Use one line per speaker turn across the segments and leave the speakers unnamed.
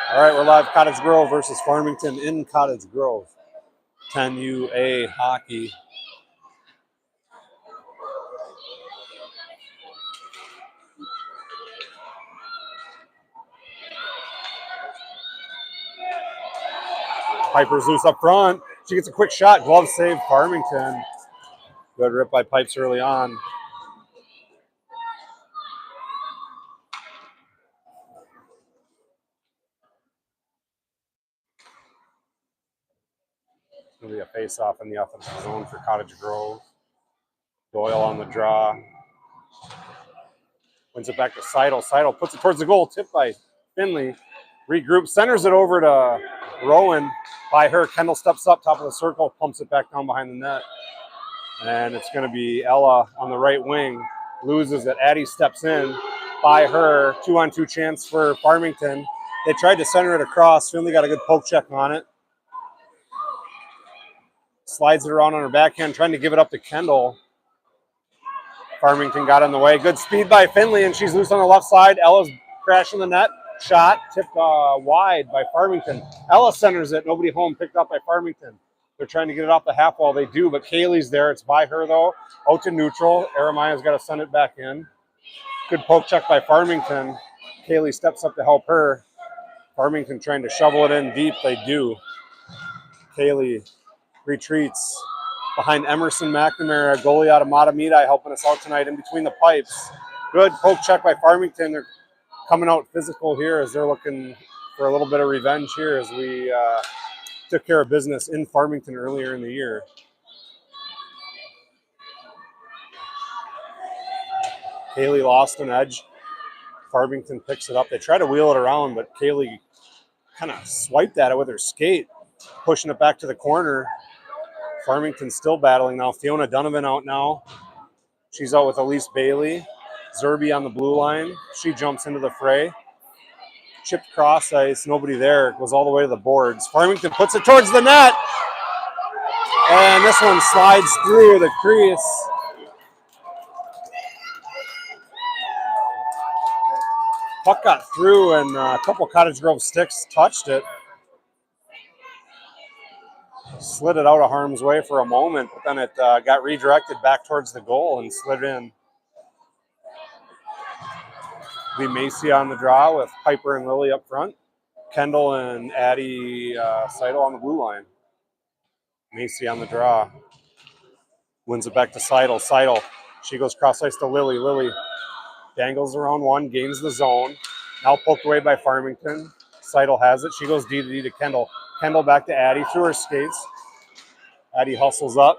All right, we're live. Cottage Grove versus Farmington in Cottage Grove. 10UA hockey. Piper's loose up front. She gets a quick shot. Glove save, Farmington. Good rip by Pipes early on. It's going to be a face-off in the offensive zone for Cottage Grove. Doyle on the draw. Wins it back to Seidel. Seidel puts it towards the goal. Tipped by Finley. Regroups. Centers it over to Rowan. By her. Kendall steps up, top of the circle. Pumps it back down behind the net. And it's going to be Ella on the right wing. Loses it. Addie steps in. By her. 2-on-2 chance for Farmington. They tried to center it across. Finley got a good poke check on it. Slides it around on her backhand, trying to give it up to Kendall. Farmington got in the way. Good speed by Finley, and she's loose on the left side. Ella's crashing the net. Shot tipped wide by Farmington. Ella centers it. Nobody home. Picked up by Farmington. They're trying to get it off the half wall. They do, but Kaylee's there. It's by her, though. Out to neutral. Aramaya's got to send it back in. Good poke check by Farmington. Kaylee steps up to help her. Farmington trying to shovel it in deep. They do. Kaylee retreats behind Emerson McNamara, goalie out of Matamidi, helping us out tonight in between the pipes. Good poke check by Farmington. They're coming out physical here as they're looking for a little bit of revenge here as we took care of business in Farmington earlier in the year. Kaylee lost an edge. Farmington picks it up. They try to wheel it around, but Kaylee kind of swiped at it with her skate, pushing it back to the corner. Farmington still battling now. Fiona Donovan out now. She's out with Elise Bailey. Zerby on the blue line. She jumps into the fray. Chipped cross ice. Nobody there. It goes all the way to the boards. Farmington puts it towards the net. And this one slides through the crease. Puck got through and a couple Cottage Grove sticks touched it. Slid it out of harm's way for a moment, but then it got redirected back towards the goal and slid in. Be Macy on the draw with Piper and Lily up front. Kendall and Addie Seidel on the blue line. Macy on the draw. Wins it back to Seidel. Seidel, she goes cross ice to Lily. Lily dangles around one, gains the zone. Now poked away by Farmington. Seidel has it. She goes D to D to Kendall. Kendall back to Addie through her skates. Addie hustles up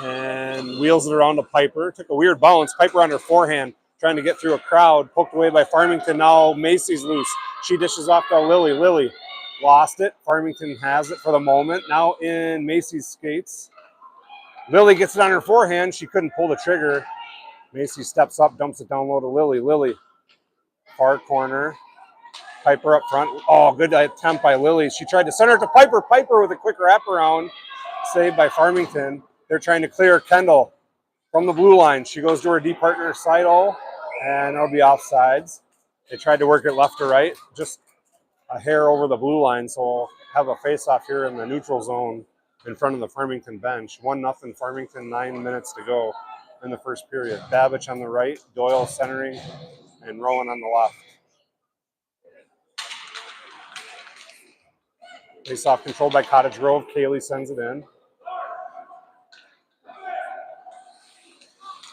and wheels it around to Piper. Took a weird bounce. Piper on her forehand, trying to get through a crowd. Poked away by Farmington. Now Macy's loose. She dishes off to Lily. Lily lost it. Farmington has it for the moment. Now in Macy's skates. Lily gets it on her forehand. She couldn't pull the trigger. Macy steps up, dumps it down low to Lily. Lily, far corner. Piper up front. Oh, good attempt by Lily. She tried to center it to Piper. Piper with a quick wraparound. Saved by Farmington. They're trying to clear Kendall from the blue line. She goes to her D partner, Seidel, and that'll be offsides. They tried to work it left to right, just a hair over the blue line, so we'll have a face-off here in the neutral zone in front of the Farmington bench. 1-0 Farmington, 9 minutes to go in the first period. Babbage on the right, Doyle centering, and Rowan on the left. Face-off controlled by Cottage Grove. Kaylee sends it in.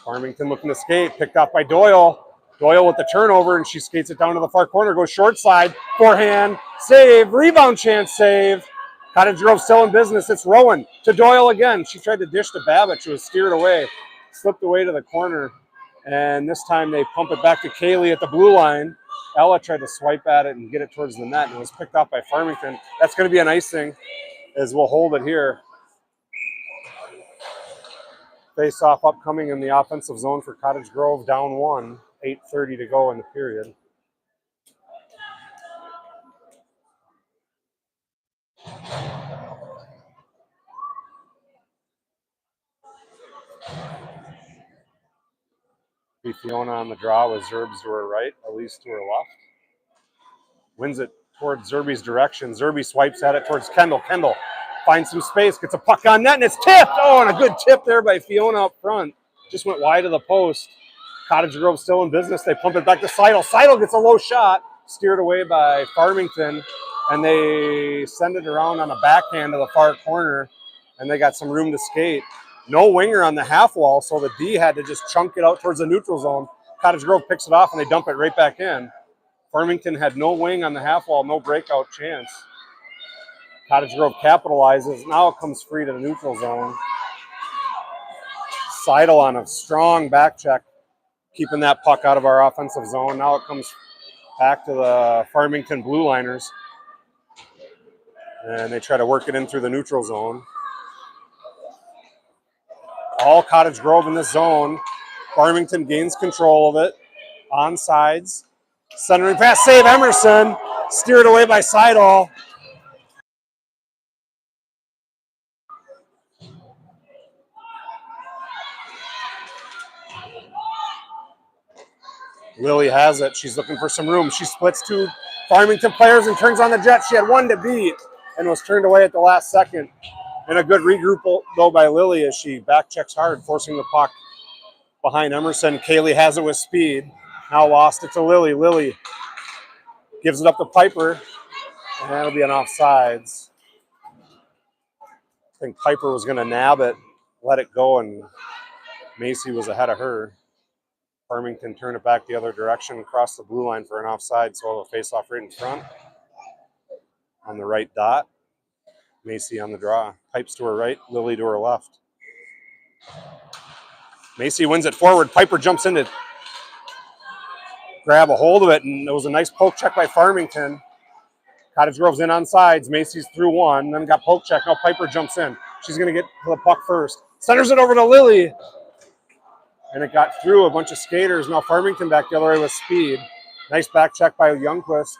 Farmington looking to skate. Picked off by Doyle. Doyle with the turnover, and she skates it down to the far corner. Goes short side. Forehand. Save. Rebound chance. Save. Cottage Grove still in business. It's Rowan to Doyle again. She tried to dish to Babbitt. She was steered away. Slipped away to the corner. And this time they pump it back to Kaylee at the blue line. Ella tried to swipe at it and get it towards the net, and it was picked up by Farmington. That's going to be an icing as we'll hold it here. Face-off upcoming in the offensive zone for Cottage Grove, down 1. 8:30 to go in the period. Be Fiona on the draw with Zerbs to her right, Elise to her left. Wins it towards Zerby's direction. Zerby swipes at it towards Kendall. Kendall finds some space, gets a puck on net, and it's tipped. Oh, and a good tip there by Fiona up front. Just went wide of the post. Cottage Grove still in business. They pump it back to Seidel. Seidel gets a low shot, steered away by Farmington, and they send it around on a backhand to the far corner, and they got some room to skate. No winger on the half wall, so the D had to just chunk it out towards the neutral zone. Cottage Grove picks it off, and they dump it right back in. Farmington had no wing on the half wall, no breakout chance. Cottage Grove capitalizes. Now it comes free to the neutral zone. Seidel on a strong back check, keeping that puck out of our offensive zone. Now it comes back to the Farmington Blue Liners. And they try to work it in through the neutral zone. All Cottage Grove in this zone. Farmington gains control of it. On sides. Centering pass, save Emerson. Steered away by Seidel. Lily has it. She's looking for some room. She splits two Farmington players and turns on the jet. She had one to beat and was turned away at the last second. And a good regroup, though, by Lily as she back checks hard, forcing the puck behind Emerson. Kaylee has it with speed. Now lost it to Lily. Lily gives it up to Piper, and that'll be an offsides. I think Piper was going to nab it, let it go, and Macy was ahead of her. Farmington turned it back the other direction across the blue line for an offside, so we'll have a face-off right in front. On the right dot, Macy on the draw. Pipes to her right, Lily to her left. Macy wins it forward. Piper jumps in to grab a hold of it, and it was a nice poke check by Farmington. Cottage Grove's in on sides. Macy's through one, then got poke check. Now Piper jumps in. She's going to get to the puck first. Centers it over to Lily. And it got through a bunch of skaters. Now Farmington back the other way with speed. Nice back check by Youngquist.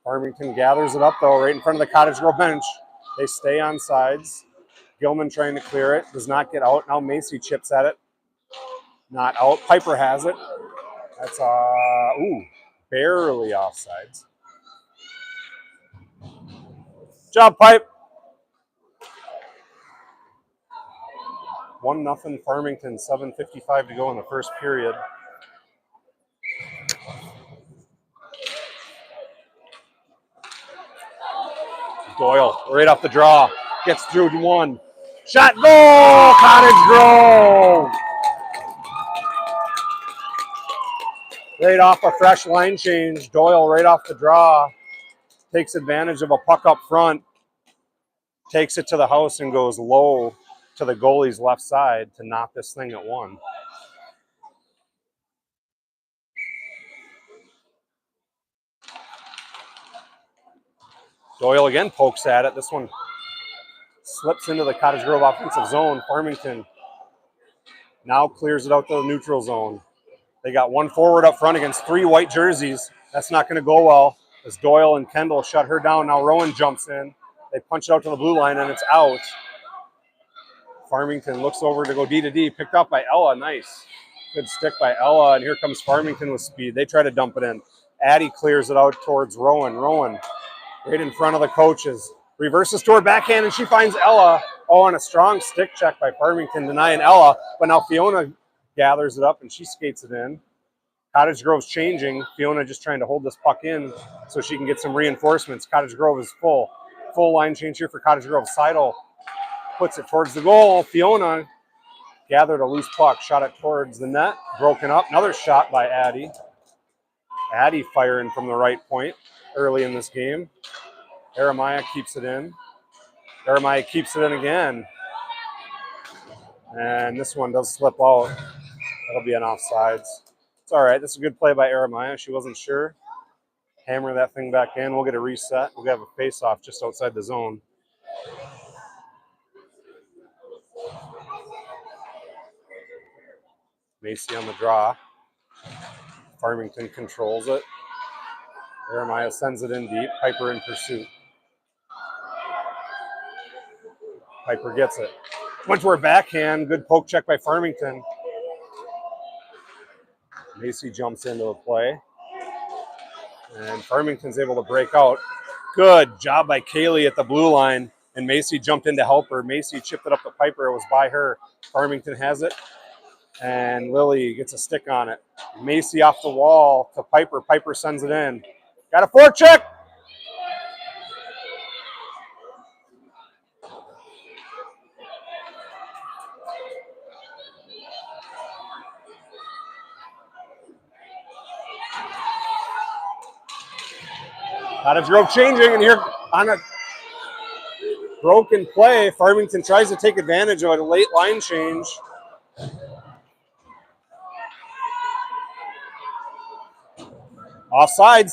Farmington gathers it up, though, right in front of the Cottage Grove bench. They stay on sides. Gilman trying to clear it. Does not get out. Now Macy chips at it. Not out. Piper has it. That's, barely offsides. Job, Pipe. 1-0 Farmington, 7:55 to go in the first period. Doyle, right off the draw, gets through to one. Shot, goal, Cottage Grove! Right off a fresh line change. Doyle right off the draw, takes advantage of a puck up front, takes it to the house and goes low to the goalie's left side to knock this thing at one. Doyle again pokes at it. This one slips into the Cottage Grove offensive zone. Farmington now clears it out to the neutral zone. They got one forward up front against three white jerseys. That's not going to go well as Doyle and Kendall shut her down. Now Rowan jumps in. They punch it out to the blue line, and it's out. Farmington looks over to go D to D. Picked up by Ella. Nice. Good stick by Ella, and here comes Farmington with speed. They try to dump it in. Addie clears it out towards Rowan. Rowan right in front of the coaches. Reverses to her backhand, and she finds Ella. Oh, and a strong stick check by Farmington denying Ella. But now Fiona gathers it up, and she skates it in. Cottage Grove's changing. Fiona just trying to hold this puck in so she can get some reinforcements. Cottage Grove is full. Full line change here for Cottage Grove. Seidel puts it towards the goal. Fiona gathered a loose puck, shot it towards the net. Broken up. Another shot by Addie. Addie firing from the right point early in this game. Jeremiah keeps it in. Jeremiah keeps it in again. And this one does slip out. That'll be an offsides. It's all right. This is a good play by Jeremiah. She wasn't sure. Hammer that thing back in. We'll get a reset. We'll have a face-off just outside the zone. Macy on the draw. Farmington controls it. Jeremiah sends it in deep. Piper in pursuit. Piper gets it. Went to her backhand. Good poke check by Farmington. Macy jumps into the play. And Farmington's able to break out. Good job by Kaylee at the blue line. And Macy jumped in to help her. Macy chipped it up to Piper. It was by her. Farmington has it. And Lily gets a stick on it. Macy off the wall to Piper. Piper sends it in. Got a forecheck. Cottage Grove changing, and here on a broken play, Farmington tries to take advantage of a late line change. Offsides.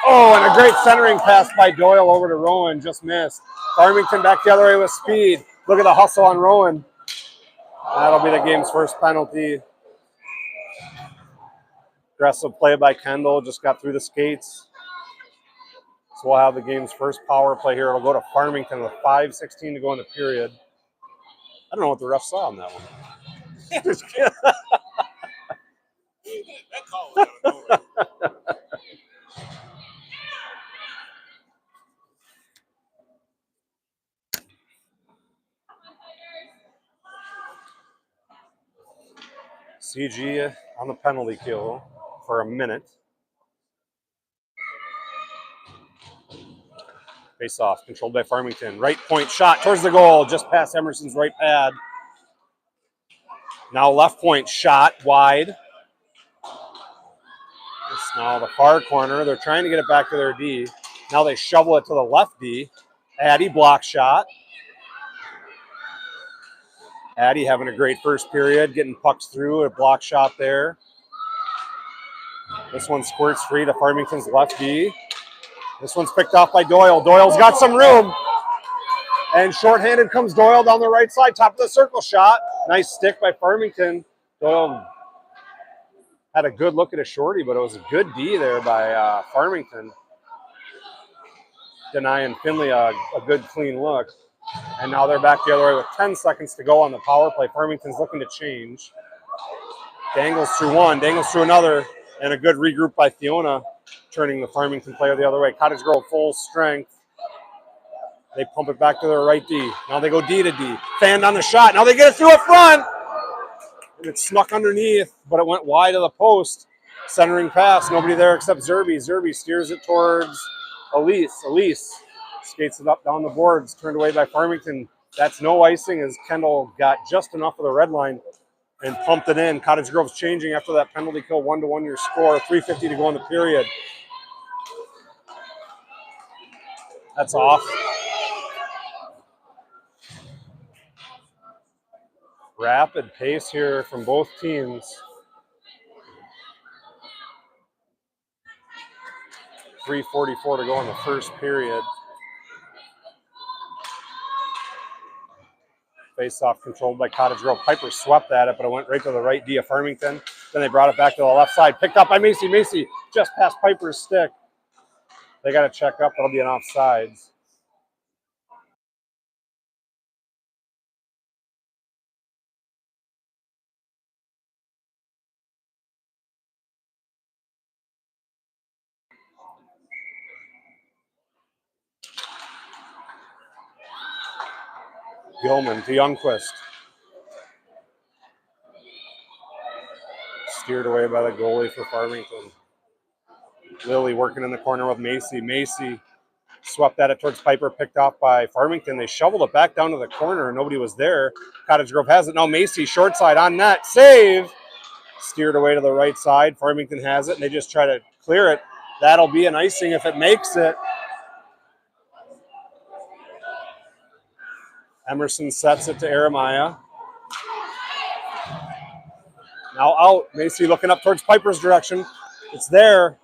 Oh, and a great centering pass by Doyle over to Rowan, just missed. Farmington back the other way with speed. Look at the hustle on Rowan. That'll be the game's first penalty. Aggressive play by Kendall, just got through the skates. So we'll have the game's first power play here. It'll go to Farmington with 5:16 to go in the period. I don't know what the ref saw on that one. Just kidding.
That call was out of nowhere.
CG on the penalty kill for a minute. Face off, controlled by Farmington. Right point shot towards the goal, just past Emerson's right pad. Now left point shot, wide. It's now the far corner. They're trying to get it back to their D. Now they shovel it to the left D. Addie block shot. Addie having a great first period, getting pucks through, a block shot there. This one squirts free to Farmington's left D. This one's picked off by Doyle. Doyle's got some room. And shorthanded comes Doyle down the right side, top of the circle shot. Nice stick by Farmington. Doyle had a good look at a shorty, but it was a good D there by Farmington. Denying Finley a good clean look. And now they're back the other way with 10 seconds to go on the power play. Farmington's looking to change. Dangles through one, dangles through another, and a good regroup by Fiona, turning the Farmington player the other way. Cottage Grove full strength. They pump it back to their right D. Now they go D to D. Fanned on the shot. Now they get it through up front. And it snuck underneath, but it went wide of the post. Centering pass. Nobody there except Zerby. Zerby steers it towards Elise. Elise skates it up down the boards. Turned away by Farmington. That's no icing as Kendall got just enough of the red line and pumped it in. Cottage Grove's changing after that penalty kill. 1-1 your score. 3:50 to go in the period. That's off. Rapid pace here from both teams. 3:44 to go in the first period. Face-off controlled by Cottage Grove. Piper swept at it, but it went right to the right D of Farmington. Then they brought it back to the left side. Picked up by Macy. Macy just past Piper's stick. They got to check up. It'll be an offsides. Gilman to Youngquist. Steered away by the goalie for Farmington. Lily working in the corner with Macy. Macy swept at it towards Piper, picked off by Farmington. They shoveled it back down to the corner, and nobody was there. Cottage Grove has it. Now Macy, short side on net. Save! Steered away to the right side. Farmington has it, and they just try to clear it. That'll be an icing if it makes it. Emerson sets it to Eremaya. Now out. Macy looking up towards Piper's direction. It's there.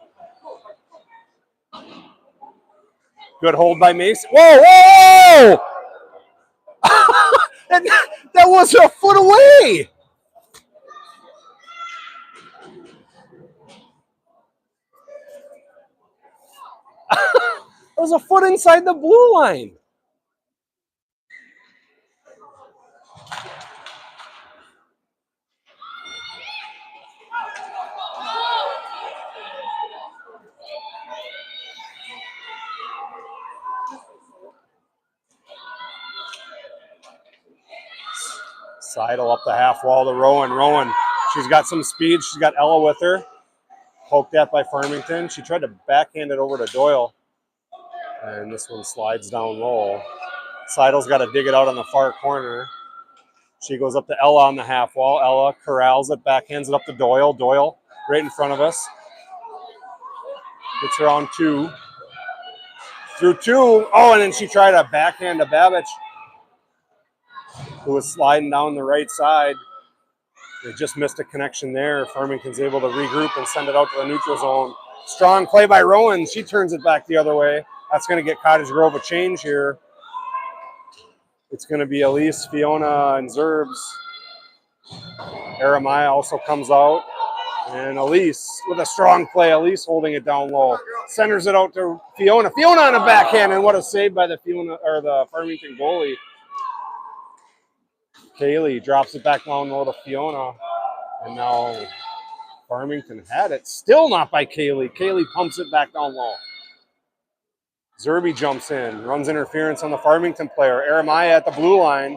Good hold by Macy. Whoa, whoa! that was a foot away. It was a foot inside the blue line. Seidel up the half wall to Rowan. Rowan, she's got some speed. She's got Ella with her. Poked at by Farmington. She tried to backhand it over to Doyle. And this one slides down low. Seidel's got to dig it out on the far corner. She goes up to Ella on the half wall. Ella corrals it, backhands it up to Doyle. Doyle right in front of us. Gets her on 2. Through 2. Oh, and then she tried a backhand to Babich, who was sliding down the right side. They just missed a connection there. Farmington's able to regroup and send it out to the neutral zone. Strong play by Rowan. She turns it back the other way. That's going to get Cottage Grove a change here. It's going to be Elise, Fiona, and Zerbs. Aramaya also comes out. And Elise with a strong play. Elise holding it down low. Centers it out to Fiona. Fiona on a backhand, and what a save by the Farmington goalie. Kaylee drops it back down low to Fiona. And now Farmington had it. Still not by Kaylee. Kaylee pumps it back down low. Zerby jumps in, runs interference on the Farmington player. Aramaya at the blue line.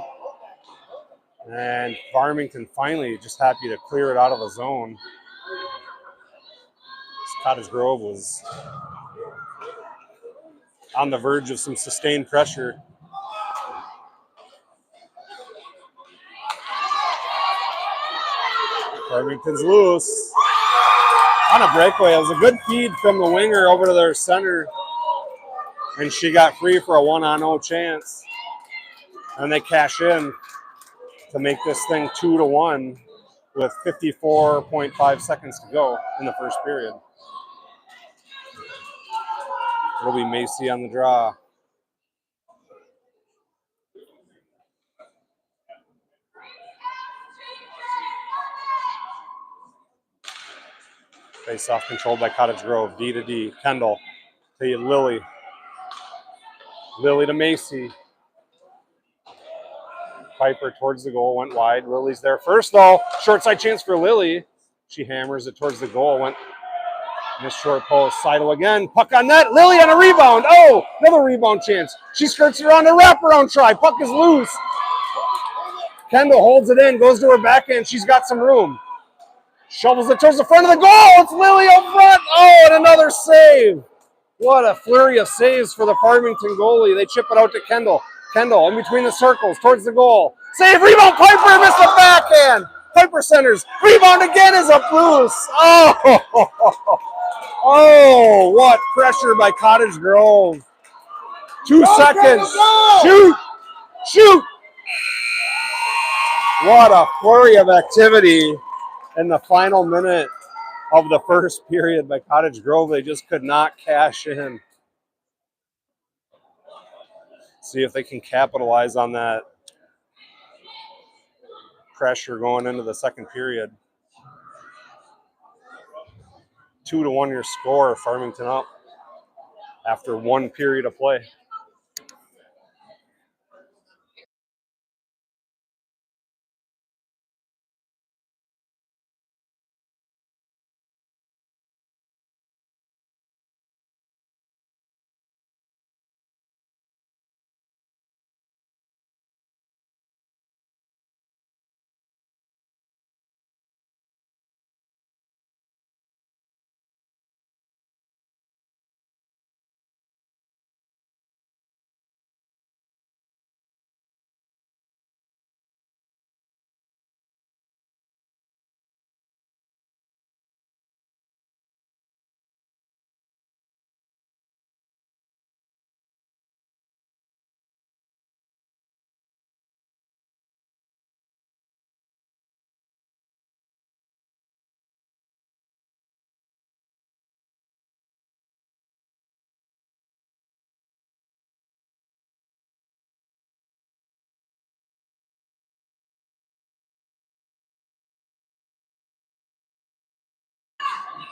And Farmington finally just happy to clear it out of the zone. Cottage Grove was on the verge of some sustained pressure. Farmington's loose. On a breakaway. It was a good feed from the winger over to their center. And she got free for a 1-on-0 chance. And they cash in to make this thing 2-1 with 54.5 seconds to go in the first period. It'll be Macy on the draw. Face off controlled by Cottage Grove. D to D. Kendall to Lily. Lily to Macy. Piper towards the goal, went wide. Lily's there first, though. Short side chance for Lily. She hammers it towards the goal. Went missed short post. Seidel again. Puck on net. Lily on a rebound. Oh, another rebound chance. She skirts around a wraparound try. Puck is loose. Kendall holds it in, goes to her backhand. She's got some room. Shovels it towards the front of the goal. It's Lily up front. Oh, and another save. What a flurry of saves for the Farmington goalie. They chip it out to Kendall. Kendall in between the circles towards the goal. Save, rebound, Piper missed the backhand. Piper centers. Rebound again is up loose. Oh, oh, what pressure by Cottage Grove. 2 seconds. Shoot, shoot. What a flurry of activity in the final minute of the first period by Cottage Grove. They just could not cash in. See if they can capitalize on that pressure going into the second period. 2-1 your score, Farmington up after 1 period of play.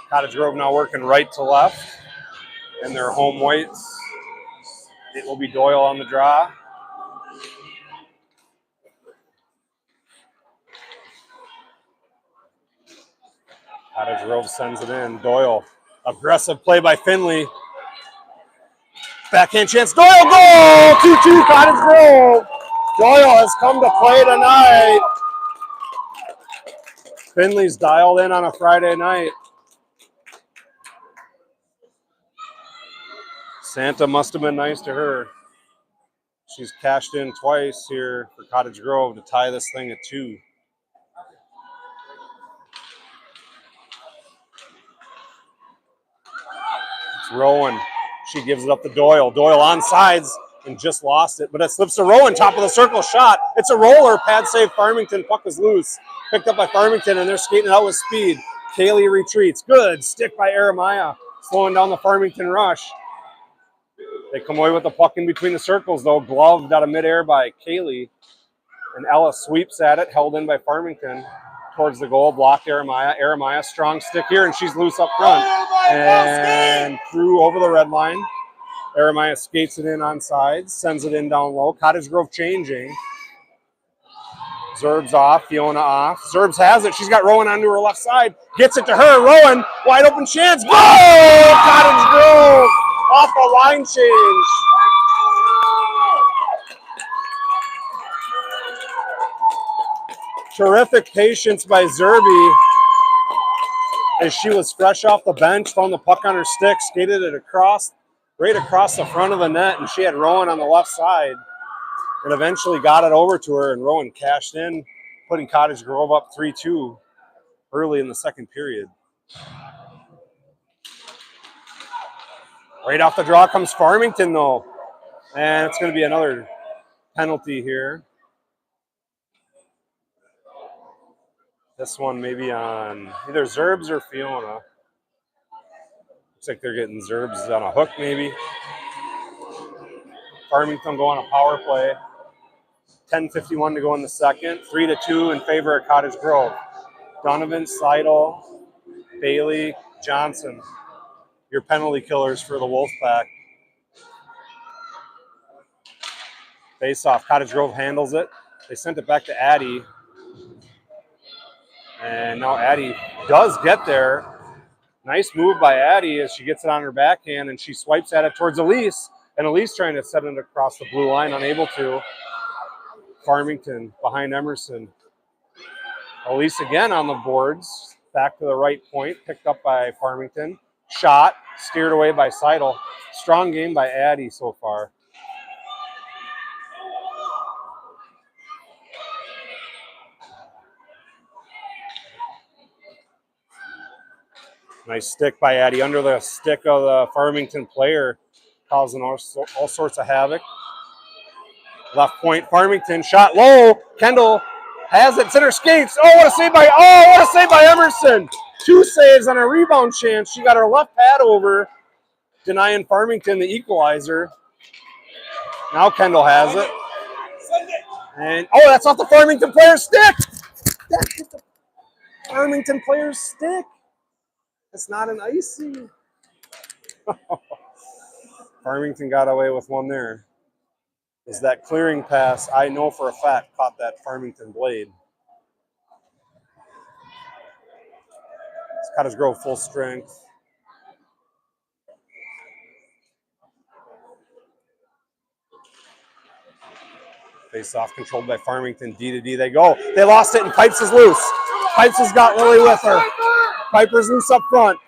Cottage Grove now working right to left in their home whites. It will be Doyle on the draw. Cottage Grove sends it in. Doyle, aggressive play by Finley. Backhand chance. Doyle goal! 2-2 Cottage Grove. Doyle has come to play tonight. Finley's dialed in on a Friday night. Santa must have been nice to her. She's cashed in twice here for Cottage Grove to tie this thing at 2. It's Rowan. She gives it up to Doyle. Doyle on sides and just lost it, but it slips to Rowan, top of the circle shot. It's a roller, pad save Farmington, puck is loose. Picked up by Farmington, and they're skating it out with speed. Kaylee retreats. Good stick by Jeremiah, slowing down the Farmington rush. They come away with the puck in between the circles, though. Gloved out of midair by Kaylee. And Ella sweeps at it, held in by Farmington. Towards the goal, blocked Jeremiah. Jeremiah, strong stick here, and she's loose up front. And through over the red line. Jeremiah skates it in on sides, sends it in down low. Cottage Grove changing. Zerb's off, Fiona off. Zerbs has it. She's got Rowan onto her left side. Gets it to her. Rowan, wide open chance. Goal! Cottage Grove off a line change. Terrific patience by Zerby as she was fresh off the bench, found the puck on her stick, skated it across, right across the front of the net, and she had Rowan on the left side and eventually got it over to her, and Rowan cashed in, putting Cottage Grove up 3-2 early in the second period. Right off the draw comes Farmington, though, and it's going to be another penalty here. This one maybe on either Zerbs or Fiona. Looks like they're getting Zerbs on a hook, maybe. Farmington go on a power play. 10:51 to go in the second. 3-2 in favor of Cottage Grove. Donovan, Seidel, Bailey, Johnson, your penalty killers for the Wolfpack. Face off. Cottage Grove handles it. They sent it back to Addie. And now Addie does get there. Nice move by Addie as she gets it on her backhand and she swipes at it towards Elise. And Elise trying to set it across the blue line, unable to. Farmington behind Emerson. Elise again on the boards. Back to the right point, picked up by Farmington. Shot, steered away by Seidel. Strong game by Addie so far. Nice stick by Addie under the stick of the Farmington player, causing all sorts of havoc. Left point, Farmington, shot low. Kendall has it, center skates. What a save by Emerson. 2 saves on a rebound chance. She got her left pad over, denying Farmington the equalizer. Now Kendall has it. And that's off the Farmington player's stick. That hit the Farmington player's stick. It's not an icing. Farmington got away with one there. Is that clearing pass, I know for a fact, caught that Farmington blade. It's Cottage Grove full strength. Face off controlled by Farmington. D to D they go. They lost it and Pipes is loose. Pipes has got Lily with her. Piper's loose up front.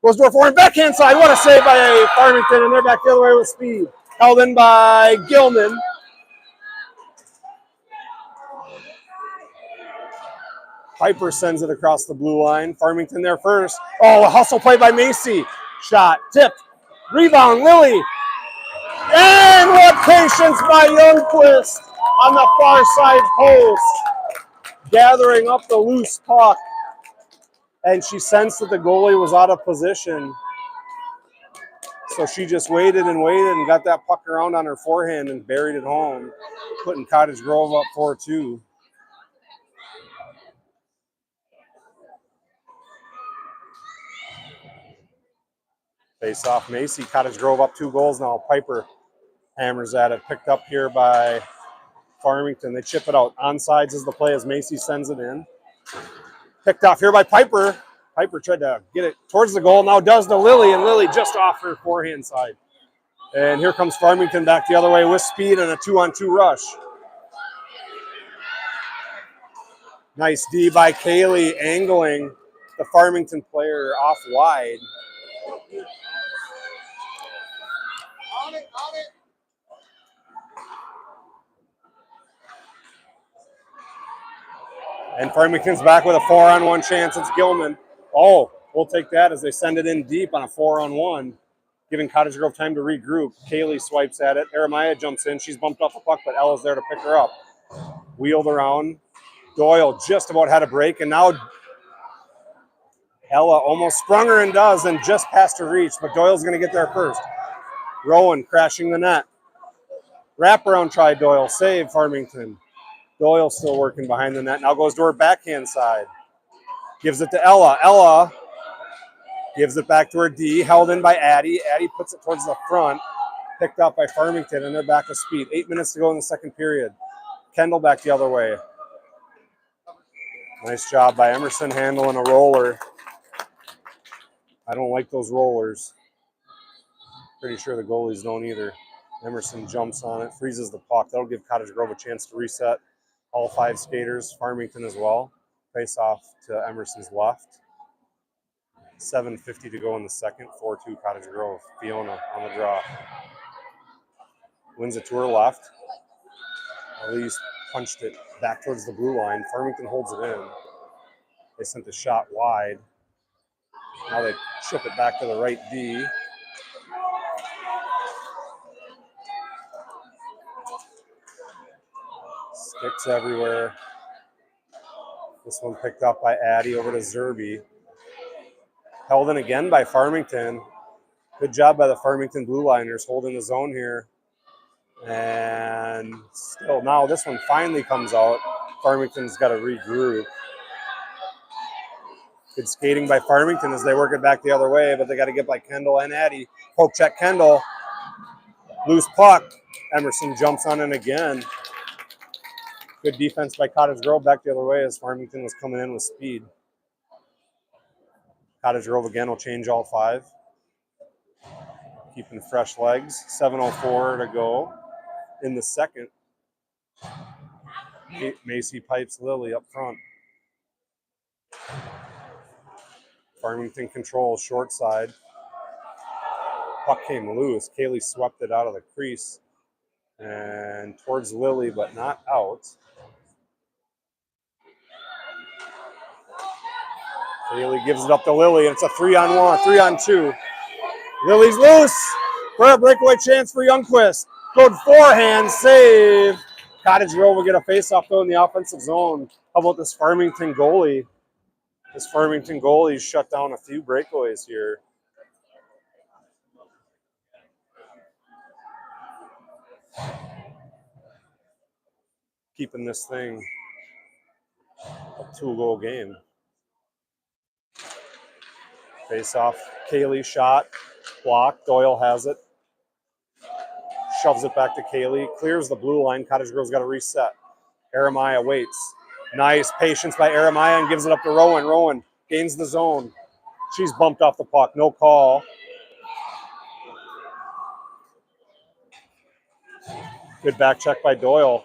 Goes to her forehand backhand side. What a save by Farmington, and they're back the other way with speed. Held in by Gilman. Piper sends it across the blue line. Farmington there first. A hustle play by Macy. Shot, tipped, rebound, Lily. And what patience by Youngquist on the far side post. Gathering up the loose puck. And she sensed that the goalie was out of position. So she just waited and got that puck around on her forehand and buried it home, putting Cottage Grove up 4-2. Face off Macy. Cottage Grove up 2 goals now. Piper hammers at it. Picked up here by Farmington. They chip it out. Onsides is the play as Macy sends it in. Picked off here by Piper. Piper tried to get it towards the goal. Now does to Lily, and Lily just off her forehand side. And here comes Farmington back the other way with speed and a 2-on-2 rush. Nice D by Kaylee, angling the Farmington player off wide.
On it, on it.
And Farmington's back with a 4-on-1 chance. It's Gilman. Oh, we'll take that as they send it in deep on a 4-on-1, giving Cottage Grove time to regroup. Kaylee swipes at it. Jeremiah jumps in. She's bumped off the puck, but Ella's there to pick her up. Wheeled around. Doyle just about had a break, and now Ella almost sprung her and does, and just past her reach, but Doyle's going to get there first. Rowan crashing the net. Wraparound try, Doyle. Save, Farmington. Doyle still working behind the net. Now goes to her backhand side. Gives it to Ella. Ella gives it back to her D. Held in by Addie. Addie puts it towards the front. Picked up by Farmington, and they're back to speed. 8 minutes to go in the second period. Kendall back the other way. Nice job by Emerson handling a roller. I don't like those rollers. Pretty sure the goalies don't either. Emerson jumps on it, freezes the puck. That'll give Cottage Grove a chance to reset. All 5 skaters, Farmington as well. Face off to Emerson's left. 7:50 to go in the second. 4-2 Cottage Grove. Fiona on the draw. Wins it to her left. Elise punched it back towards the blue line. Farmington holds it in. They sent the shot wide. Now they chip it back to the right D. Sticks everywhere. This one picked up by Addie over to Zerby. Held in again by Farmington. Good job by the Farmington Blue Liners holding the zone here. And still now this one finally comes out. Farmington's got to regroup. Good skating by Farmington as they work it back the other way, but they got to get by Kendall and Addie. Poke check Kendall. Loose puck. Emerson jumps on it again. Good defense by Cottage Grove back the other way as Farmington was coming in with speed. Cottage Grove again will change all 5. Keeping fresh legs. 7:04 to go in the second. Macy pipes Lily up front. Farmington controls short side. Puck came loose. Kaylee swept it out of the crease and towards Lily, but not out. Kaylee gives it up to Lily, and it's a 3-on-1, 3-on-2. Lily's loose for a breakaway chance for Youngquist. Good forehand save. Cottage Grove will get a face-off, though, in the offensive zone. How about this Farmington goalie? This Farmington goalie shut down a few breakaways here. Keeping this thing a 2-goal game. Face off, Kaylee shot, blocked. Doyle has it. Shoves it back to Kaylee. Clears the blue line. Cottage Grove's got to reset. Jeremiah waits. Nice patience by Jeremiah and gives it up to Rowan. Rowan gains the zone. She's bumped off the puck. No call. Good back check by Doyle.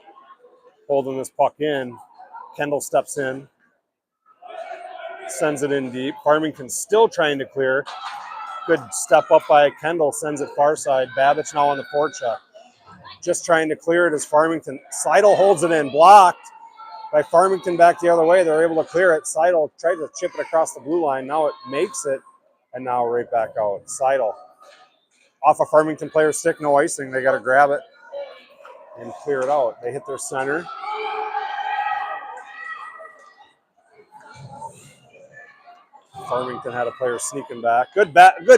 Holding this puck in. Kendall steps in. Sends it in deep. Farmington still trying to clear. Good step up by Kendall. Sends it far side. Babbage now on the forecheck. Just trying to clear it as Farmington. Seidel holds it in. Blocked by Farmington back the other way. They're able to clear it. Seidel tried to chip it across the blue line. Now it makes it. And now right back out. Seidel. Off a Farmington player's stick. No icing. They got to grab it and clear it out. They hit their center. Farmington had a player sneaking back. Good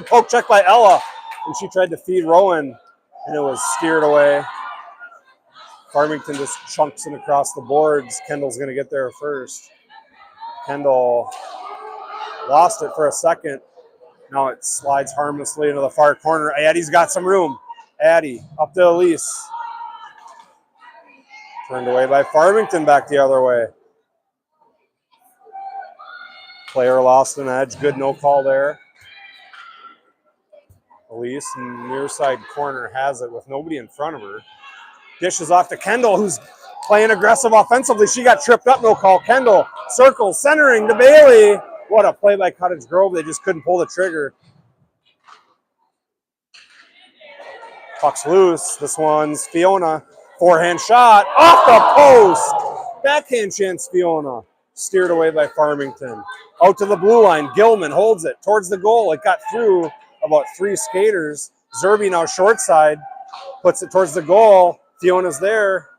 poke check by Ella. And she tried to feed Rowan, and it was steered away. Farmington just chunks it across the boards. Kendall's going to get there first. Kendall lost it for a second. Now it slides harmlessly into the far corner. Addie's got some room. Addie up to Elise. Turned away by Farmington back the other way. Player lost an edge. Good no call there. Elise in near side corner has it with nobody in front of her. Dishes off to Kendall, who's playing aggressive offensively. She got tripped up. No call. Kendall Circle, centering to Bailey. What a play by Cottage Grove. They just couldn't pull the trigger. Puck's loose. This one's Fiona. Forehand shot off the post. Backhand chance, Fiona. Steered away by Farmington. Out to the blue line. Gilman holds it towards the goal. It got through about 3 skaters. Zerby now short side. Puts it towards the goal. Fiona's there.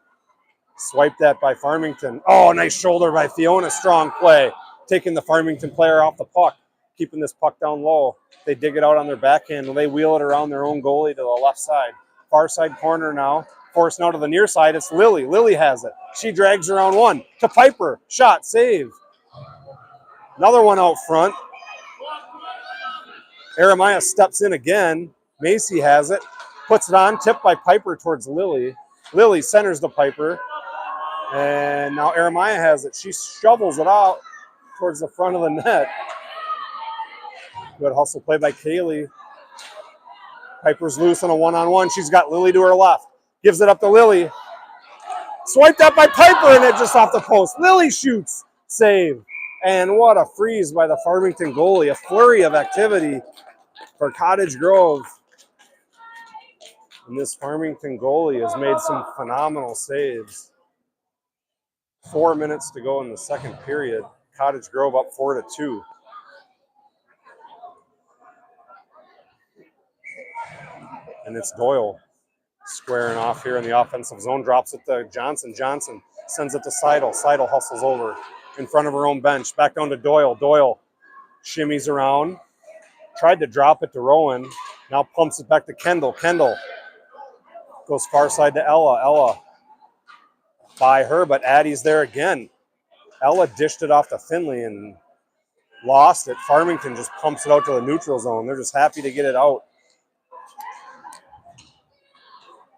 Swipe that by Farmington. Oh, nice shoulder by Fiona. Strong play. Taking the Farmington player off the puck. Keeping this puck down low. They dig it out on their backhand and they wheel it around their own goalie to the left side. Far side corner now. Forced now to the near side. It's Lily. Lily has it. She drags around one to Piper. Shot, save. Another one out front. Jeremiah steps in again. Macy has it. Puts it on. Tipped by Piper towards Lily. Lily centers the Piper. And now Jeremiah has it. She shovels it out towards the front of the net. Good hustle play by Kaylee. Piper's loose on a one-on-one. She's got Lily to her left. Gives it up to Lily. Swiped up by Piper and it just off the post. Lily shoots. Save. And what a freeze by the Farmington goalie. A flurry of activity for Cottage Grove. And this Farmington goalie has made some phenomenal saves. 4 minutes to go in the second period. Cottage Grove up 4-2. And it's Doyle squaring off here in the offensive zone. Drops it to Johnson. Johnson sends it to Seidel. Seidel hustles over in front of her own bench. Back down to Doyle. Doyle shimmies around. Tried to drop it to Rowan. Now pumps it back to Kendall. Kendall goes far side to Ella. Ella by her, but Addie's there again. Ella dished it off to Finley and lost it. Farmington just pumps it out to the neutral zone. They're just happy to get it out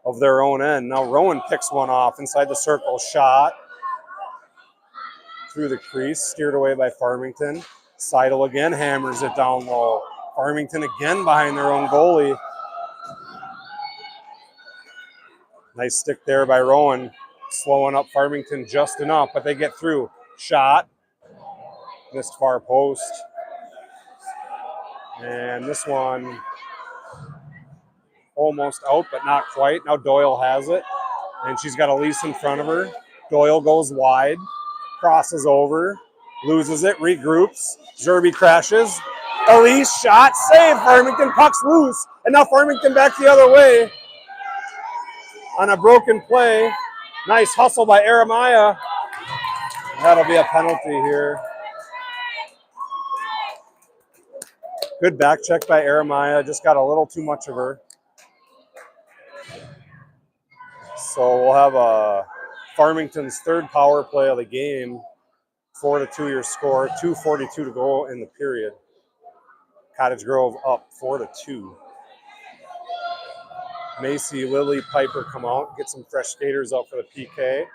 of their own end. Now Rowan picks one off inside the circle. Shot through the crease, steered away by Farmington. Seidel again hammers it down low. Farmington again behind their own goalie. Nice stick there by Rowan, slowing up Farmington just enough, but they get through. Shot, missed far post. And this one almost out, but not quite. Now Doyle has it, and she's got Elise in front of her. Doyle goes wide, crosses over, loses it, regroups. Zerby crashes. Elise shot, save. Farmington, puck's loose, and now Farmington back the other way on a broken play. Nice hustle by Jeremiah. That'll be a penalty here. Good back check by Jeremiah. Just got a little too much of her. So we'll have a Farmington's third power play of the game. 4-2 your score. 2:42 to go in the period. Cottage Grove up 4-2. Macy, Lily, Piper come out. Get some fresh skaters out for the PK.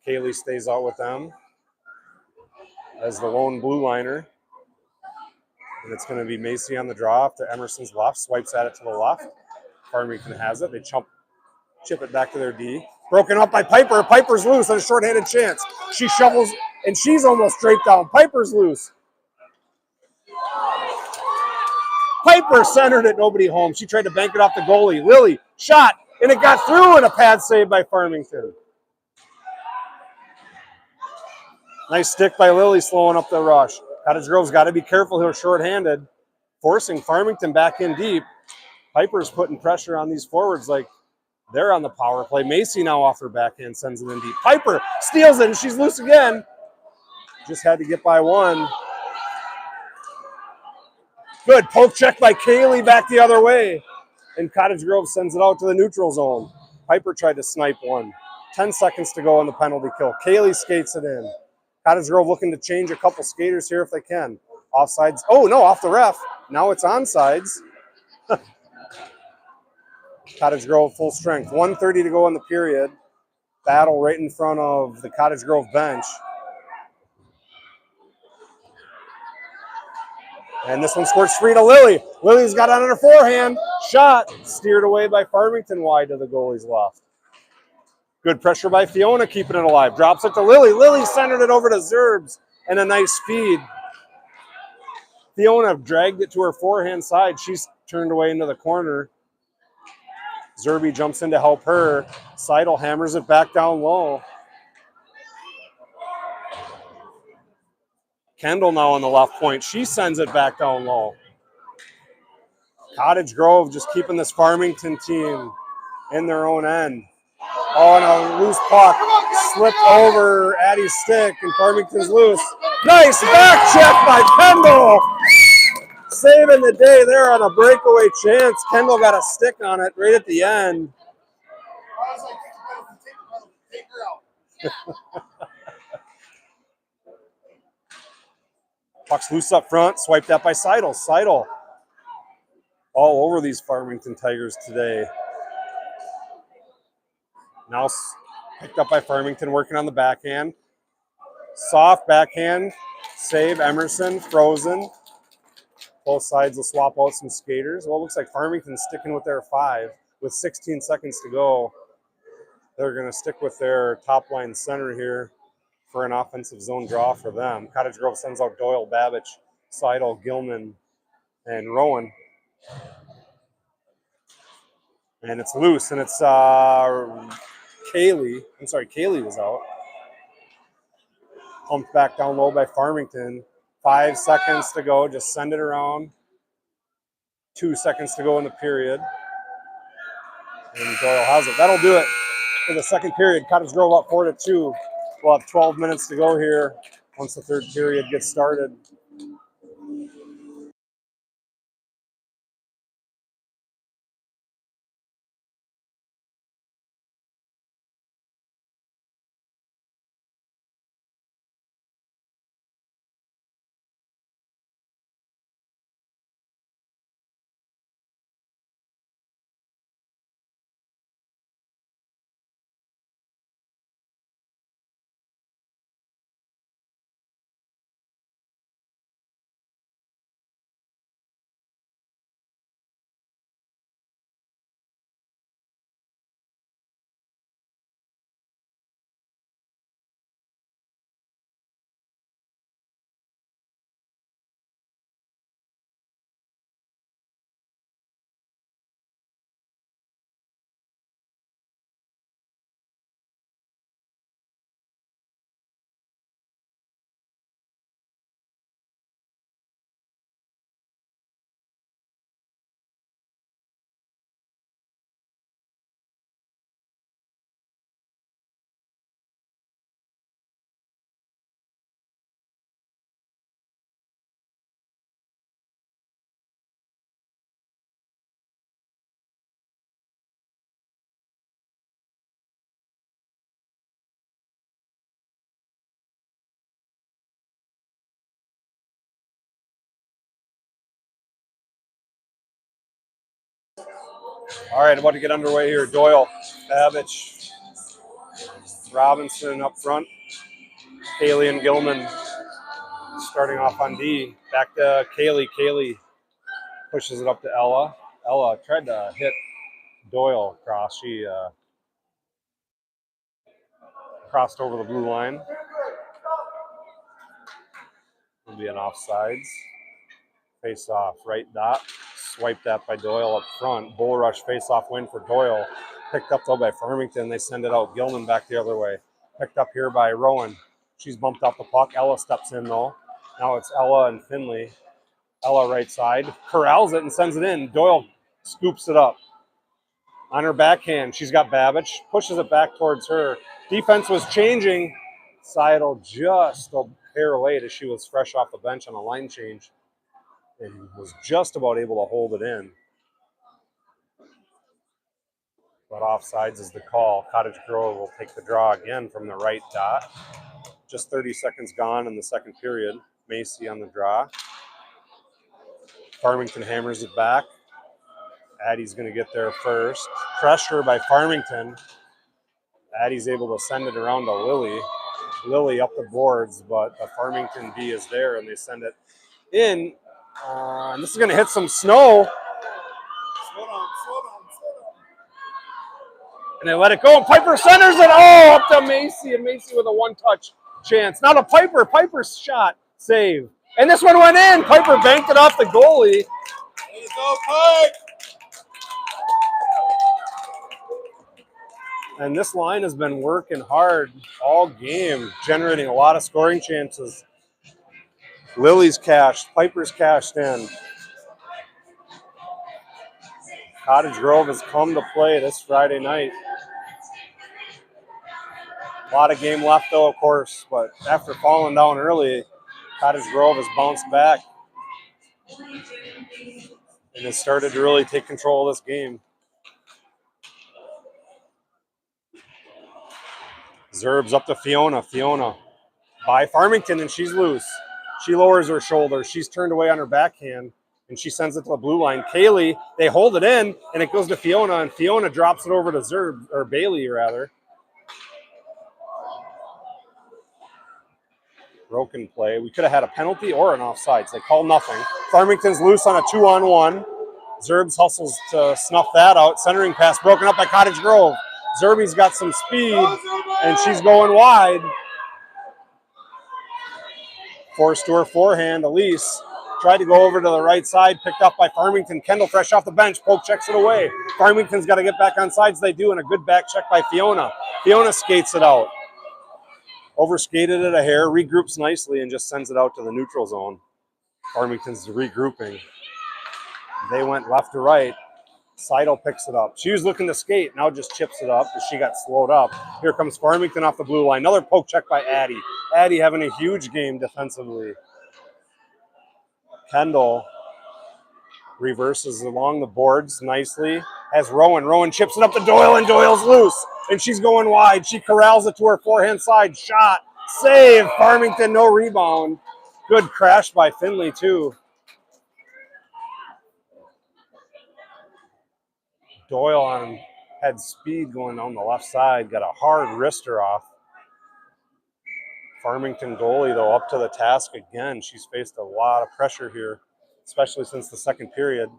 Kaylee stays out with them as the lone blue liner. And it's going to be Macy on the draw off to Emerson's left. Swipes at it to the left. Farmington has it. They chip it back to their D. Broken up by Piper. Piper's loose on a shorthanded chance. She shovels, and she's almost draped down. Piper's loose. Piper centered it, nobody home. She tried to bank it off the goalie. Lily shot, and it got through, and a pad save by Farmington. Nice stick by Lily, slowing up the rush. Cottage Grove's got to be careful here, shorthanded. Forcing Farmington back in deep. Piper's putting pressure on these forwards like they're on the power play. Macy now off her backhand, sends it in deep. Piper steals it, and she's loose again. Just had to get by one. Good poke check by Kaylee back the other way. And Cottage Grove sends it out to the neutral zone. Piper tried to snipe one. 10 seconds to go on the penalty kill. Kaylee skates it in. Cottage Grove looking to change a couple skaters here if they can. Offsides. Oh, no, off the ref. Now it's onsides. Cottage Grove full strength. 1:30 to go in the period. Battle right in front of the Cottage Grove bench. And this one squirts free to Lily. Lily's got it on her forehand. Shot steered away by Farmington wide to the goalie's left. Good pressure by Fiona, keeping it alive. Drops it to Lily. Lily centered it over to Zerbs, and a nice feed. Fiona dragged it to her forehand side. She's turned away into the corner. Zerby jumps in to help her. Seidel hammers it back down low. Kendall now on the left point. She sends it back down low. Cottage Grove just keeping this Farmington team in their own end. Oh, and a loose puck slipped over Addie's stick, and Farmington's loose. Nice back check by Kendall. Saving the day there on a breakaway chance. Kendall got a stick on it right at the end.
I was like, take her out.
Puck's loose up front. Swiped that by Seidel. Seidel all over these Farmington Tigers today. Now picked up by Farmington, working on the backhand. Soft backhand save. Emerson frozen. Both sides will swap out some skaters. Well, it looks like Farmington's sticking with their 5 with 16 seconds to go. They're going to stick with their top line center here for an offensive zone draw for them. Cottage Grove sends out Doyle, Babbage, Seidel, Gilman, and Rowan. And it's loose, and it's Kaylee. I'm sorry, Kaylee was out. Pumped back down low by Farmington. 5 seconds to go. Just send it around. 2 seconds to go in the period. And Doyle has it. That'll do it for the second period. Cottage Grove up 4-2. We'll have 12 minutes to go here once the third period gets started. All right, about to get underway here. Doyle, Babbage, Robinson up front. Kaylee and Gilman starting off on D. Back to Kaylee. Kaylee pushes it up to Ella. Ella tried to hit Doyle across. She crossed over the blue line. Will be an offsides. Face off, right dot. Swipe that by Doyle up front. Bull rush face off win for Doyle. Picked up though by Farmington. They send it out. Gilman back the other way. Picked up here by Rowan. She's bumped off the puck. Ella steps in though. Now it's Ella and Finley. Ella right side. Corrals it and sends it in. Doyle scoops it up. On her backhand, she's got Babbage. Pushes it back towards her. Defense was changing. Seidel just a hair late as she was fresh off the bench on a line change and was just about able to hold it in. But offsides is the call. Cottage Grove will take the draw again from the right dot. Just 30 seconds gone in the second period. Macy on the draw. Farmington hammers it back. Addie's going to get there first. Pressure by Farmington. Addie's able to send it around to Lily. Lily up the boards, but the Farmington D is there, and they send it in. And this is going to hit some snow.
Slow down.
And they let it go, and Piper centers it. Oh, up to Macy, and Macy with a one-touch chance. Now to Piper. Piper's shot, save. And this one went in. Piper banked it off the goalie.
Let's go, Pike!
And this line has been working hard all game, generating a lot of scoring chances. Lily's cashed, Piper's cashed in. Cottage Grove has come to play this Friday night. A lot of game left, though, of course, but after falling down early, Cottage Grove has bounced back and has started to really take control of this game. Zerb's up to Fiona. Fiona by Farmington, and she's loose. She lowers her shoulder. She's turned away on her backhand, and she sends it to the blue line. Kaylee, they hold it in, and it goes to Fiona, and Fiona drops it over to Zerb, or Bailey, rather. Broken play. We could have had a penalty or an offsides. They call nothing. Farmington's loose on a 2-on-1. Zerbs hustles to snuff that out. Centering pass broken up by Cottage Grove. Zerby's got some speed, and she's going wide. Forced to her forehand. Elise tried to go over to the right side, picked up by Farmington. Kendall fresh off the bench. Poke checks it away. Farmington's got to get back on sides. They do, and a good back check by Fiona. Fiona skates it out. Overskated it a hair, regroups nicely, and just sends it out to the neutral zone. Farmington's regrouping. They went left to right. Seidel picks it up. She was looking to skate, now just chips it up as she got slowed up. Here comes Farmington off the blue line. Another poke check by Addie. Addie having a huge game defensively. Kendall reverses along the boards nicely. Has Rowan. Rowan chips it up to Doyle, and Doyle's loose. And she's going wide. She corrals it to her forehand side. Shot. Save. Farmington, no rebound. Good crash by Finley, too. Doyle had speed going down the left side. Got a hard wrister off. Farmington goalie, though, up to the task again. She's faced a lot of pressure here, especially since the second period.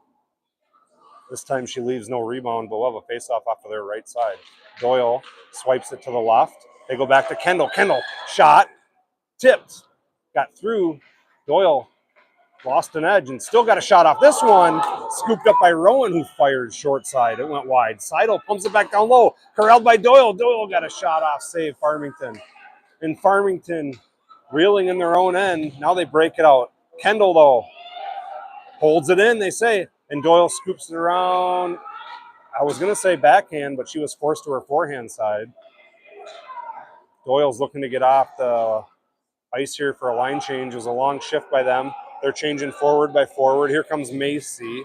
This time she leaves no rebound, but we'll have a face-off off of their right side. Doyle swipes it to the left. They go back to Kendall. Kendall, shot, tipped, got through. Doyle lost an edge and still got a shot off. This one scooped up by Rowan, who fired short side. It went wide. Seidel pumps it back down low. Corralled by Doyle. Doyle got a shot off, save Farmington. And Farmington reeling in their own end. Now they break it out. Kendall, though, holds it in, they say, and Doyle scoops it around. I was going to say backhand, but she was forced to her forehand side. Doyle's looking to get off the ice here for a line change. It was a long shift by them. They're changing forward by forward. Here comes Macy.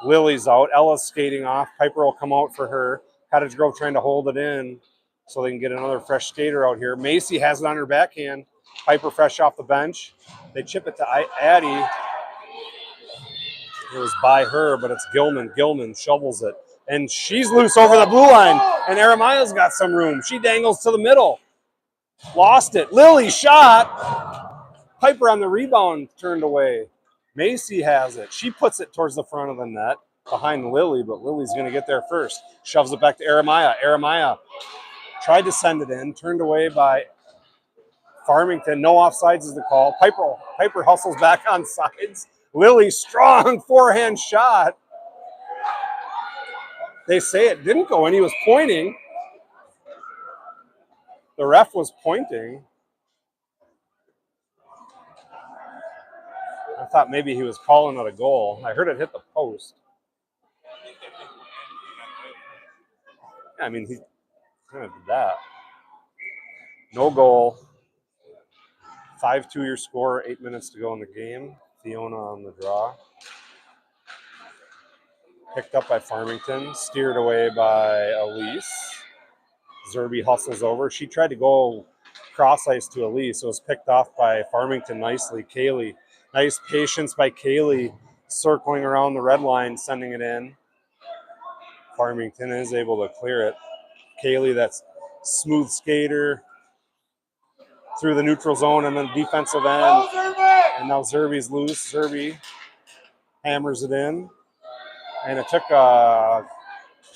Lily's out. Ella's skating off. Piper will come out for her. Cottage Grove trying to hold it in so they can get another fresh skater out here. Macy has it on her backhand. Piper fresh off the bench. They chip it to Addie. It was by her, but it's Gilman. Gilman shovels it. And she's loose over the blue line. And Aramaya's got some room. She dangles to the middle. Lost it. Lily shot. Piper on the rebound turned away. Macy has it. She puts it towards the front of the net behind Lily, but Lily's going to get there first. Shoves it back to Aramaya. Aramaya tried to send it in. Turned away by Farmington. No offsides is the call. Piper hustles back on sides. Lily, strong forehand shot. They say it didn't go in. He was pointing. The ref was pointing. I thought maybe he was calling it a goal. I heard it hit the post. I mean, he kind of did that. No goal. 5-2 your score, 8 minutes to go in the game. Fiona on the draw. Picked up by Farmington, steered away by Elise. Zerby hustles over. She tried to go cross ice to Elise. It was picked off by Farmington nicely. Kaylee, nice patience by Kaylee, circling around the red line, sending it in. Farmington is able to clear it. Kaylee, that's smooth skater, through the neutral zone and then defensive end. And now Zerby's loose. Zerby hammers it in. And it took a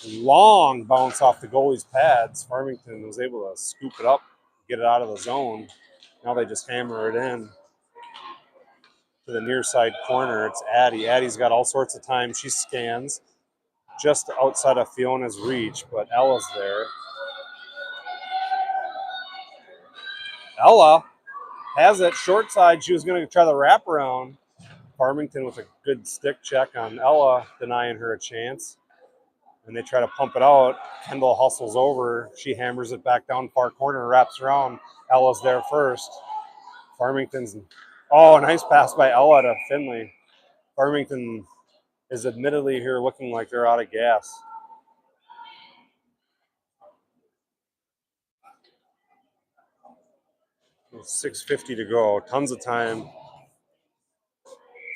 Long bounce off the goalie's pads. Farmington was able to scoop it up, get it out of the zone. Now they just hammer it in to the near side corner. It's Addie. Addie's got all sorts of time. She scans just outside of Fiona's reach, but Ella's there. Ella has it short side. She was going to try the wraparound. Farmington with a good stick check on Ella, denying her a chance. And they try to pump it out. Kendall hustles over. She hammers it back down far corner, wraps around. Ella's there first. Farmington's, oh, nice pass by Ella to Finley. Farmington is admittedly here looking like they're out of gas. There's 6:50 to go. Tons of time.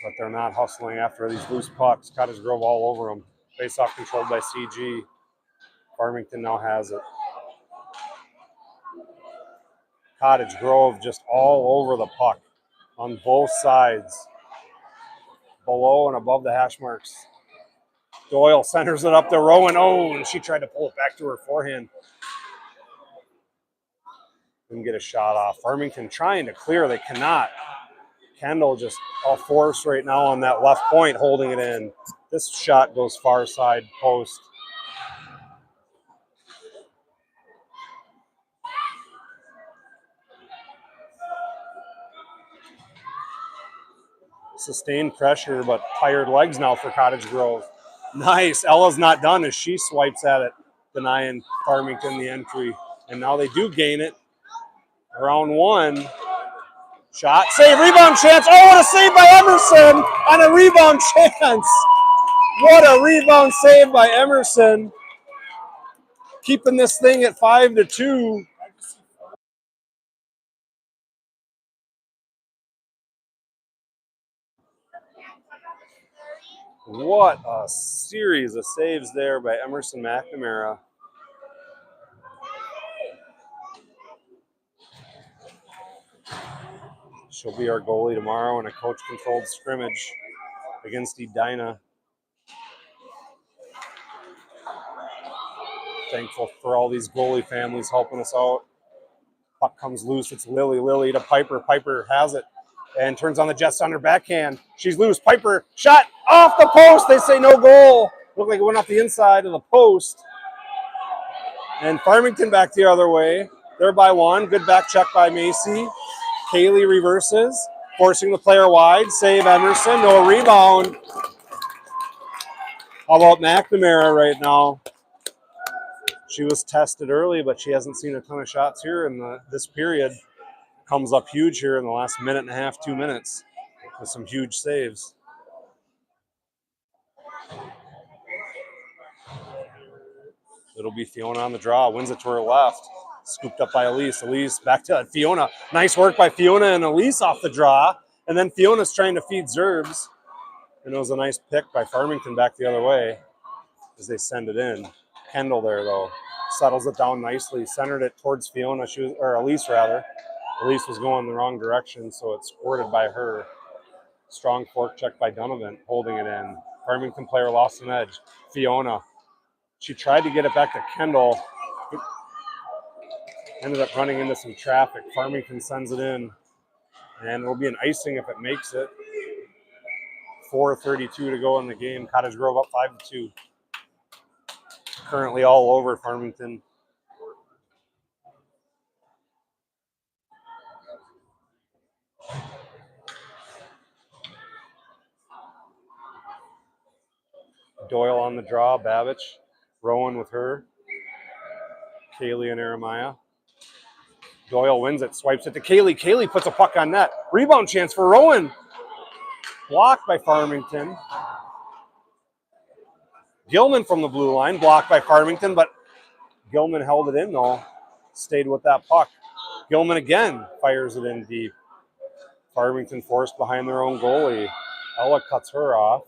But they're not hustling after these loose pucks. Cottage Grove all over them. Face-off controlled by CG. Farmington now has it. Cottage Grove just all over the puck on both sides. Below and above the hash marks. Doyle centers it up to Rowan. Oh, and she tried to pull it back to her forehand. Didn't get a shot off. Farmington trying to clear. They cannot. Kendall just all force right now on that left point, holding it in. This shot goes far side post. Sustained pressure, but tired legs now for Cottage Grove. Nice. Ella's not done as she swipes at it, denying Farmington the entry. And now they do gain it. Round one. Shot, save, rebound chance. Oh, what a save by Emerson on a rebound chance. What a rebound save by Emerson. Keeping this thing at 5-2. What a series of saves there by Emerson McNamara. She'll be our goalie tomorrow in a coach-controlled scrimmage against Edina. Thankful for all these goalie families helping us out. Puck comes loose. It's Lily. Lily to Piper. Piper has it and turns on the Jets on her backhand. She's loose. Piper shot off the post. They say no goal. Looked like it went off the inside of the post. And Farmington back the other way. They're by one. Good back check by Macy. Kaylee reverses, forcing the player wide. Save Emerson. No rebound. How about McNamara right now? She was tested early, but she hasn't seen a ton of shots here in this period. Comes up huge here in the last minute and a half, 2 minutes, with some huge saves. It'll be Fiona on the draw. Wins it to her left. Scooped up by Elise. Elise back to Fiona. Nice work by Fiona and Elise off the draw. And then Fiona's trying to feed Zerbs. And it was a nice pick by Farmington back the other way as they send it in. Kendall there, though. Settles it down nicely. Centered it towards Fiona. Or Elise, rather. Elise was going the wrong direction, so it's squirted by her. Strong fork check by Donovan, holding it in. Farmington player lost an edge. Fiona. She tried to get it back to Kendall. Ended up running into some traffic. Farmington sends it in. And it'll be an icing if it makes it. 4:32 to go in the game. Cottage Grove up 5-2. Currently all over Farmington. Doyle on the draw. Babich. Rowan with her. Kaylee and Jeremiah. Doyle wins it, swipes it to Kaylee. Kaylee puts a puck on net. Rebound chance for Rowan. Blocked by Farmington. Gilman from the blue line, blocked by Farmington, but Gilman held it in, though. Stayed with that puck. Gilman again fires it in deep. Farmington forced behind their own goalie. Ella cuts her off.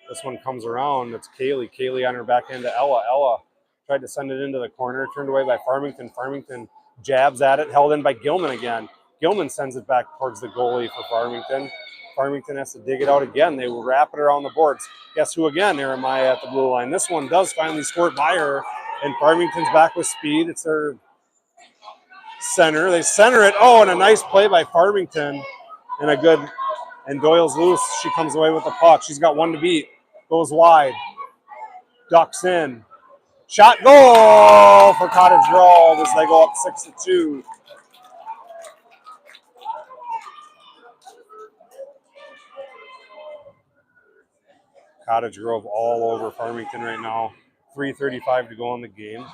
This one comes around. It's Kaylee. Kaylee on her back end to Ella. Ella tried to send it into the corner, turned away by Farmington. Farmington jabs at it, held in by Gilman again. Gilman sends it back towards the goalie for Farmington. Farmington has to dig it out again. They will wrap it around the boards. Guess who again? Jeremiah at the blue line. This one does finally squirt by her, and Farmington's back with speed. It's their center. They center it. Oh, and a nice play by Farmington, and a good. And Doyle's loose. She comes away with the puck. She's got one to beat. Goes wide. Ducks in. Shot goal for Cottage Grove as they go up 6-2. Cottage Grove all over Farmington right now. 3:35 to go in the game.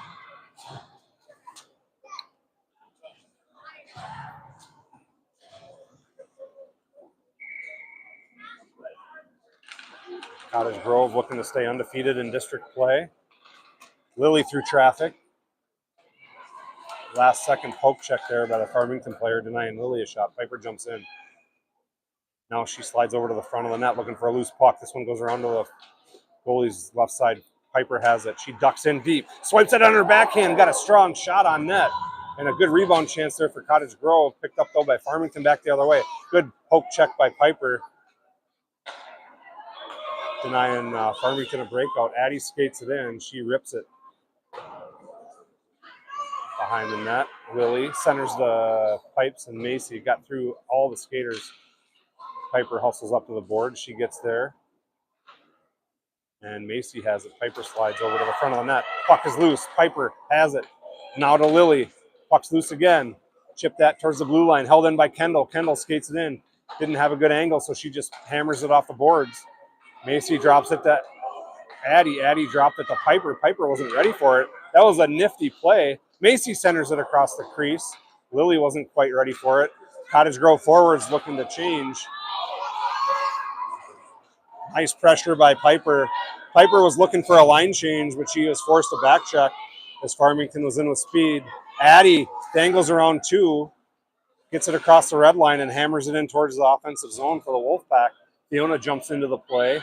Cottage Grove looking to stay undefeated in district play. Lily through traffic. Last second poke check there by the Farmington player denying Lily a shot. Piper jumps in. Now she slides over to the front of the net looking for a loose puck. This one goes around to the goalie's left side. Piper has it. She ducks in deep. Swipes it on her backhand. Got a strong shot on net. And a good rebound chance there for Cottage Grove. Picked up, though, by Farmington back the other way. Good poke check by Piper. Denying Farmington a breakout. Addie skates it in. She rips it behind the net. Lily centers the pipes, and Macy got through all the skaters. Piper hustles up to the board. She gets there. And Macy has it. Piper slides over to the front of the net. Puck is loose. Piper has it. Now to Lily. Puck's loose again. Chip that towards the blue line. Held in by Kendall. Kendall skates it in. Didn't have a good angle, so she just hammers it off the boards. Macy drops it to Addie. Addie dropped it to Piper. Piper wasn't ready for it. That was a nifty play. Macy centers it across the crease. Lily wasn't quite ready for it. Cottage Grove forwards looking to change. Nice pressure by Piper. Piper was looking for a line change, but she was forced to back check as Farmington was in with speed. Addie dangles around two, gets it across the red line and hammers it in towards the offensive zone for the Wolfpack. Fiona jumps into the play.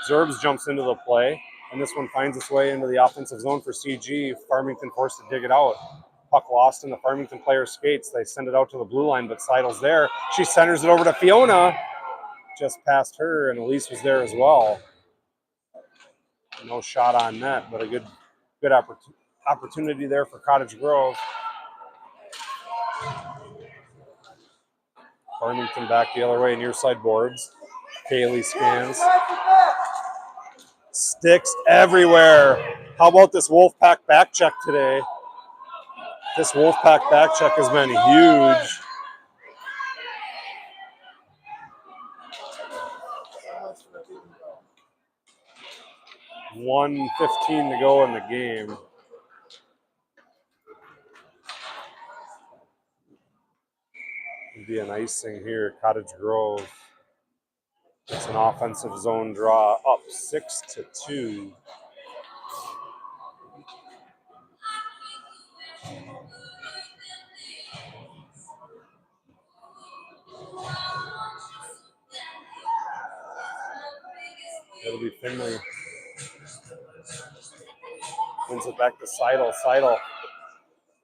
Zerbs jumps into the play. And this one finds its way into the offensive zone for CG. Farmington forced to dig it out. Puck lost in the Farmington player's skates. They send it out to the blue line, but Seidel's there. She centers it over to Fiona. Just past her, and Elise was there as well. No shot on net, but a good opportunity there for Cottage Grove. Farmington back the other way, near side boards. Kaylee scans. Sticks everywhere. How about this Wolfpack back check today? This Wolfpack back check has been huge. $1:15 to go in the game. It'd be an icing here, Cottage Grove. It's an offensive zone draw, up 6-2. It'll be Finley. Wins it back to Seidel. Seidel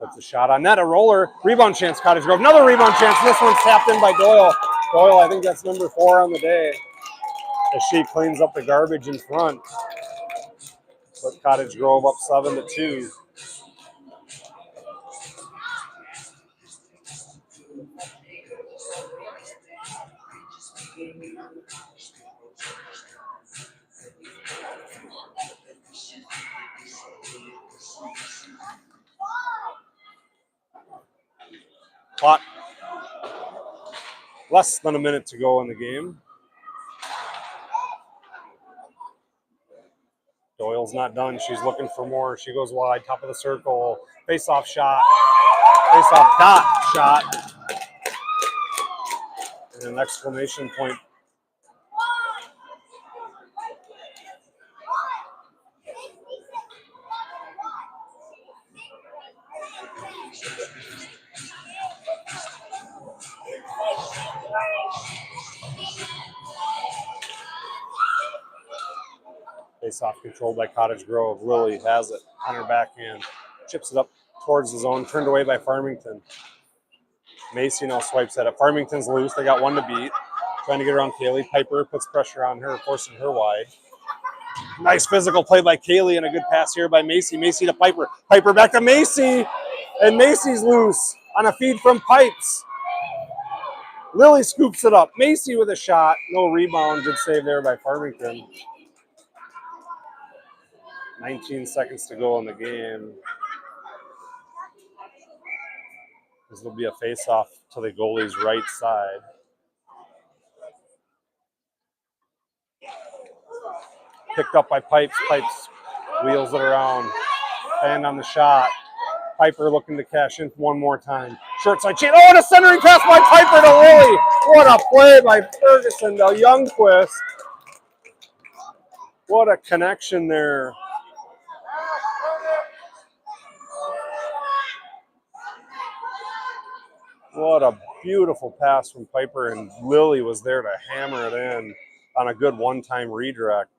puts a shot on net. A roller. Rebound chance, Cottage Grove. Another rebound chance. This one's tapped in by Doyle. Doyle, I think that's number 4 on the day. As she cleans up the garbage in front. Put Cottage Grove up 7-2. Clock. Less than a minute to go in the game. Doyle's not done. She's looking for more. She goes wide, top of the circle. Face-off shot. Face-off dot shot. And an exclamation point. Face-off controlled by Cottage Grove. Lily has it on her backhand. Chips it up towards the zone. Turned away by Farmington. Macy now swipes at it. Farmington's loose. They got one to beat. Trying to get around Kaylee. Piper puts pressure on her, forcing her wide. Nice physical play by Kaylee and a good pass here by Macy. Macy to Piper. Piper back to Macy. And Macy's loose on a feed from Pipes. Lily scoops it up. Macy with a shot. No rebound. Good save there by Farmington. 19 seconds to go in the game. This will be a face-off to the goalie's right side. Picked up by Pipes. Pipes wheels it around. And on the shot. Piper looking to cash in one more time. Short side chain. Oh, and a centering pass by Piper to Lily. What a play by Ferguson to Youngquist. What a connection there. What a beautiful pass from Piper, and Lily was there to hammer it in on a good one-time redirect.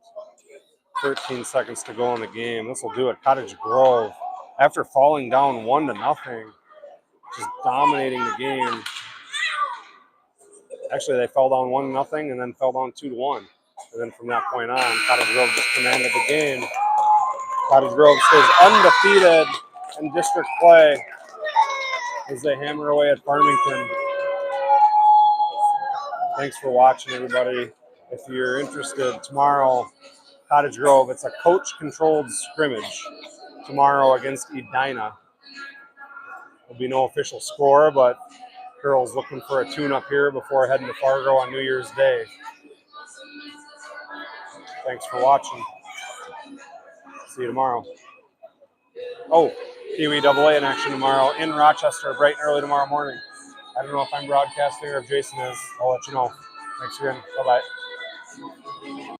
13 seconds to go in the game. This will do it. Cottage Grove, after falling down 1-0, just dominating the game. Actually, they fell down 1-0 and then fell down 2-1. And then from that point on, Cottage Grove just commanded the game. Cottage Grove stays undefeated in district play as they hammer away at Farmington. Thanks for watching, everybody. If you're interested, tomorrow, Cottage Grove, it's a coach-controlled scrimmage tomorrow against Edina. There'll be no official score, but girls looking for a tune-up here before heading to Fargo on New Year's Day. Thanks for watching. See you tomorrow. Oh, Pee-wee AA in action tomorrow in Rochester, bright and early tomorrow morning. I don't know if I'm broadcasting or if Jason is. I'll let you know. Thanks again. Bye-bye.